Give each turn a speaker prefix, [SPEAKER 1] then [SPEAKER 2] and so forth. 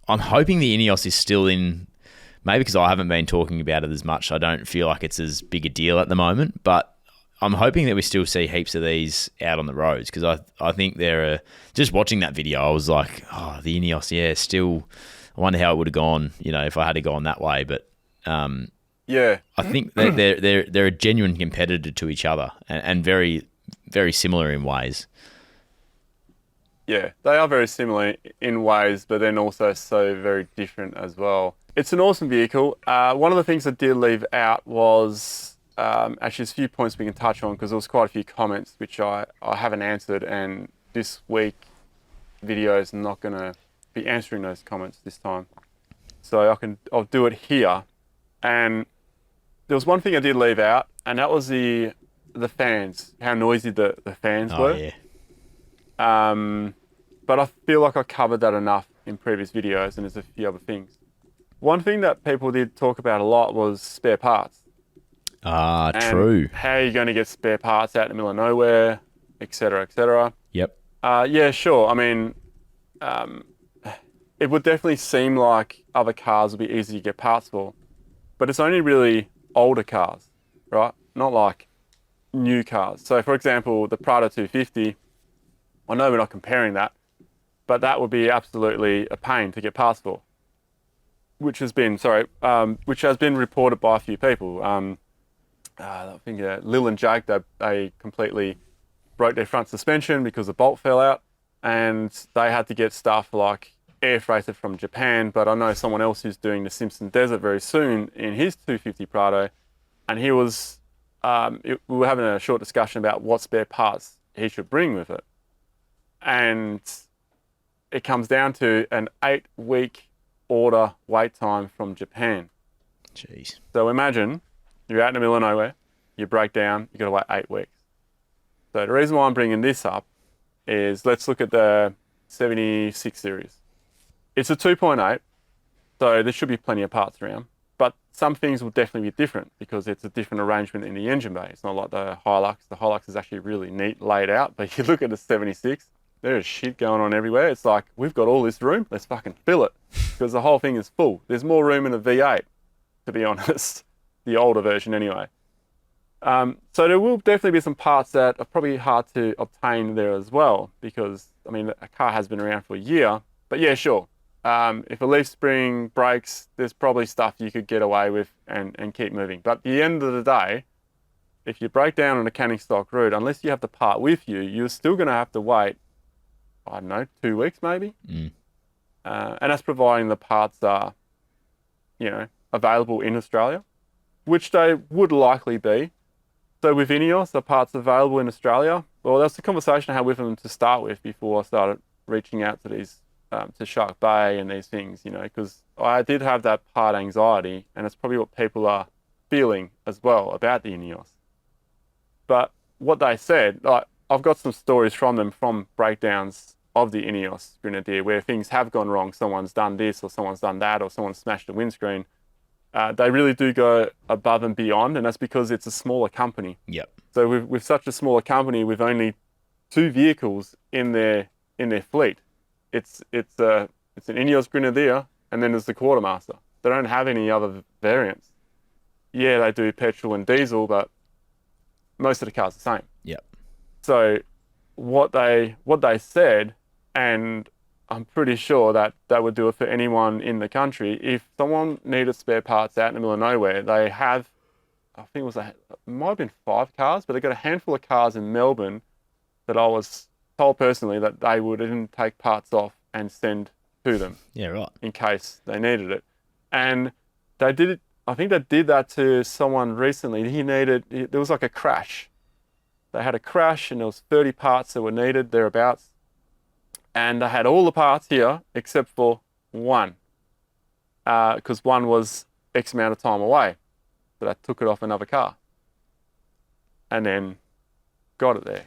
[SPEAKER 1] I'm hoping the Ineos is still in. Maybe because I haven't been talking about it as much, I don't feel like it's as big a deal at the moment. But I'm hoping that we still see heaps of these out on the roads, because I think they're just watching that video, I was like, oh, the Ineos, yeah, still. I wonder how it would have gone, if I had gone that way. But
[SPEAKER 2] Yeah.
[SPEAKER 1] I think that they're a genuine competitor to each other, and very, very similar in ways.
[SPEAKER 2] Yeah, they are very similar in ways, but then also so very different as well. It's an awesome vehicle. One of the things I did leave out was actually there's a few points we can touch on, because there was quite a few comments which I haven't answered, and this week video is not going to be answering those comments this time. So I'll do it here. And there was one thing I did leave out, and that was the fans, how noisy the fans were.
[SPEAKER 1] Yeah.
[SPEAKER 2] But I feel like I covered that enough in previous videos, and there's a few other things. One thing that people did talk about a lot was spare parts.
[SPEAKER 1] True.
[SPEAKER 2] How are you going to get spare parts out in the middle of nowhere, etc., etc.
[SPEAKER 1] Yep.
[SPEAKER 2] Yeah, sure. I mean, it would definitely seem like other cars would be easy to get parts for, but it's only really older cars, right? Not like new cars. So, for example, the Prado 250, I know we're not comparing that, but that would be absolutely a pain to get parts for, which has been reported by a few people. I think Lil and Jake, they completely broke their front suspension because the bolt fell out, and they had to get stuff like air freighted from Japan. But I know someone else who's doing the Simpson Desert very soon in his 250 Prado, and we were having a short discussion about what spare parts he should bring with it. And it comes down to an 8-week order wait time from Japan.
[SPEAKER 1] Jeez.
[SPEAKER 2] So imagine you're out in the middle of nowhere, you break down, you got to wait 8 weeks. So the reason why I'm bringing this up is, let's look at the 76 series. It's a 2.8, so there should be plenty of parts around, but some things will definitely be different because it's a different arrangement in the engine bay. It's not like the Hilux. The Hilux is actually really neat laid out, but you look at the 76, there's shit going on everywhere. It's like, we've got all this room, let's fucking fill it, because the whole thing is full. There's more room in a V8, to be honest, the older version anyway. So there will definitely be some parts that are probably hard to obtain there as well, because, I mean, a car has been around for a year, but yeah, sure. If a leaf spring breaks, there's probably stuff you could get away with and keep moving. But at the end of the day, if you break down on a canning stock route, unless you have the part with you, you're still going to have to wait, I don't know, 2 weeks maybe.
[SPEAKER 1] Mm.
[SPEAKER 2] And that's providing the parts are, available in Australia, which they would likely be. So with Ineos, are parts available in Australia? Well, that's the conversation I had with them to start with before I started reaching out to these, to Shark Bay and these things, because I did have that part anxiety, and it's probably what people are feeling as well about the Ineos. But what they said, I've got some stories from them from breakdowns of the Ineos Grenadier where things have gone wrong. Someone's done this or someone's done that or someone's smashed the windscreen. They really do go above and beyond, and that's because it's a smaller company.
[SPEAKER 1] Yep.
[SPEAKER 2] So with such a smaller company with only 2 vehicles in their fleet, it's an Ineos Grenadier, and then there's the Quartermaster. They don't have any other variants. Yeah, they do petrol and diesel, but most of the cars are the same.
[SPEAKER 1] Yep.
[SPEAKER 2] So what they said, and I'm pretty sure that would do it for anyone in the country. If someone needed spare parts out in the middle of nowhere, they have, I think it might have been 5 cars, but they got a handful of cars in Melbourne that I was told personally that they wouldn't take parts off and send to them.
[SPEAKER 1] Yeah, right.
[SPEAKER 2] In case they needed it. And they did it, I think they did that to someone recently. There was like a crash. They had a crash and there was 30 parts that were needed, thereabouts. And they had all the parts here except for one, because one was X amount of time away. So they took it off another car and then got it there.